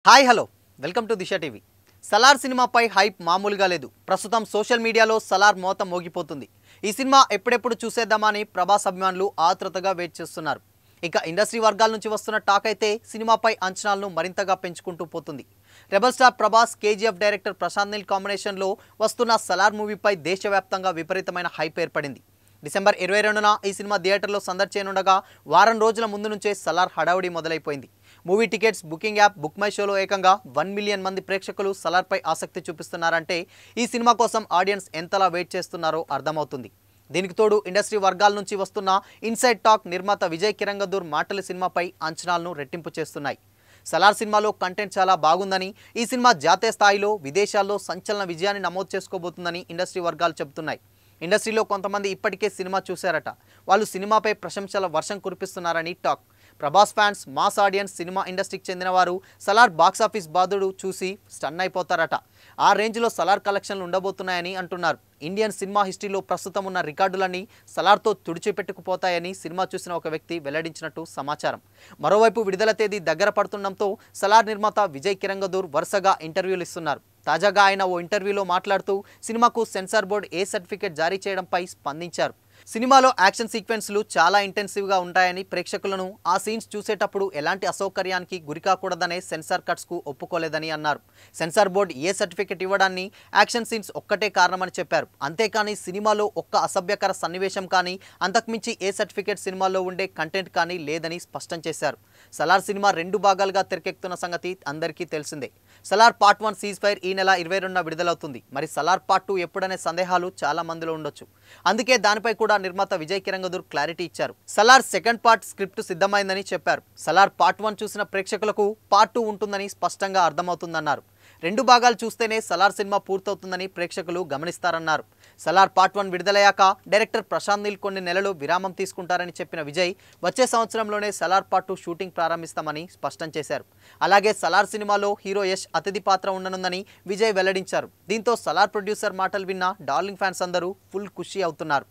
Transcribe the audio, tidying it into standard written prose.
Hi hello welcome to Disha TV. Salaar సినిమాపై hype మామూలుగా లేదు. ప్రస్తుతం సోషల్ మీడియాలో సలార్ మోత మోగిపోతుంది. ఈ సినిమా ఎప్పుడెప్పుడు చూసేద్దామని ప్రభాస్ అభిమానులు ఆతృతగా వెయిట్ చేస్తున్నారు. ఇక ఇండస్ట్రీ వర్గాల నుంచి వస్తున్న టాక్ అయితే సినిమాపై అంచనాలను మరింతగా పెంచుకుంటూ పోతుంది. Rebel star Prabhas, KGF director Prashanth Neel కాంబినేషన్లో వస్తున్న సలార్ మూవీపై దేశవ్యాప్తంగా విపరీతమైన హైప్ ఏర్పడింది. డిసెంబర్ 22న ఈ సినిమా థియేటర్లో సందడి చేయనుండగా వారం రోజుల ముందు నుంచే సలార్ హడావుడి మొదలైపోయింది. Movie tickets booking app book my షోలో ఏకంగా 1 మిలియన్ మంది ప్రేక్షకులు సలార్పై ఆసక్తి చూపిస్తున్నారంటే ఈ సినిమా కోసం ఆడియన్స్ ఎంతలా వెయిట్ చేస్తున్నారో అర్థమవుతుంది. దీనికి తోడు ఇండస్ట్రీ వర్గాల నుంచి వస్తున్న ఇన్సైడ్ టాక్ నిర్మాత విజయ్ కిరంగదూర్ మాటల సినిమాపై అంచనాలను రెట్టింపు చేస్తున్నాయి. సలార్ సినిమాలో కంటెంట్ చాలా బాగుందని, ఈ సినిమా జాతీయ స్థాయిలో విదేశాల్లో సంచలన విజయాన్ని నమోదు చేసుకోబోతుందని ఇండస్ట్రీ వర్గాలు చెబుతున్నాయి. ఇండస్ట్రీలో కొంతమంది ఇప్పటికే సినిమా చూశారట. వాళ్ళు సినిమాపై ప్రశంసల వర్షం కురిపిస్తున్నారని talk. Prabhas fans, mass audience, cinema ఇండస్ట్రీకి చెందిన వారు సలార్ బాక్సాఫీస్ బాదుడు చూసి స్టన్ అయిపోతారట. ఆ రేంజ్లో సలార్ కలెక్షన్లు ఉండబోతున్నాయని అంటున్నారు. ఇండియన్ సినిమా హిస్టరీలో ప్రస్తుతం ఉన్న రికార్డులన్నీ సలార్తో తుడిచిపెట్టుకుపోతాయని సినిమా చూసిన ఒక వ్యక్తి వెల్లడించినట్టు సమాచారం. మరోవైపు విడుదల తేదీ దగ్గర పడుతుండటంతో సలార్ నిర్మాత విజయ్ కిరంగదూర్ వరుసగా ఇంటర్వ్యూలు ఇస్తున్నారు. తాజాగా ఆయన ఓ ఇంటర్వ్యూలో మాట్లాడుతూ సినిమాకు సెన్సార్ బోర్డు ఏ సర్టిఫికేట్ జారీ చేయడంపై స్పందించారు. సినిమాలో యాక్షన్ సీక్వెన్స్లు చాలా ఇంటెన్సివ్గా ఉంటాయని, ప్రేక్షకులను ఆ సీన్స్ చూసేటప్పుడు ఎలాంటి అసౌకర్యానికి గురికాకూడదనే సెన్సార్ కట్స్కు ఒప్పుకోలేదని అన్నారు. సెన్సార్ బోర్డు ఏ సర్టిఫికేట్ ఇవ్వడాన్ని యాక్షన్ సీన్స్ ఒక్కటే కారణమని చెప్పారు. అంతేకాని సినిమాలో ఒక్క అసభ్యకర సన్నివేశం కానీ, అంతకుమించి ఏ సర్టిఫికేట్ సినిమాలో ఉండే కంటెంట్ కానీ లేదని స్పష్టం చేశారు. సలార్ సినిమా 2 భాగాలుగా తెరకెక్కుతున్న సంగతి అందరికీ తెలిసిందే. సలార్ పార్ట్ 1 సీజ్ ఫైర్ ఈ నెల 22న విడుదలవుతుంది. మరి సలార్ పార్ట్ 2 ఎప్పుడనే సందేహాలు చాలా మందిలో ఉండొచ్చు. అందుకే దానిపై కూడా నిర్మాత విజయ్ కిరంగదూర్ క్లారిటీ ఇచ్చారు. సలార్ సెకండ్ పార్ట్ స్క్రిప్ట్ సిద్ధమైందని చెప్పారు. సలార్ పార్ట్ 1 చూసిన ప్రేక్షకులకు పార్ట్ 2 ఉంటుందని స్పష్టంగా అర్థమవుతుందన్నారు. 2 భాగాలు చూస్తేనే సలార్ సినిమా పూర్తవుతుందని ప్రేక్షకులు గమనిస్తారన్నారు. సలార్ పార్ట్ 1 విడుదలయ్యాక డైరెక్టర్ ప్రశాంత్ నీల్ కొన్ని నెలలు విరామం తీసుకుంటారని చెప్పిన విజయ్ వచ్చే సంవత్సరంలోనే సలార్ పార్ట్ 2 షూటింగ్ ప్రారంభిస్తామని స్పష్టం చేశారు. అలాగే సలార్ సినిమాలో హీరో యష్ అతిథి పాత్ర ఉండనుందని విజయ్ వెల్లడించారు. దీంతో సలార్ ప్రొడ్యూసర్ మాటలు విన్న డార్లింగ్ ఫ్యాన్స్ అందరూ ఫుల్ ఖుషి అవుతున్నారు.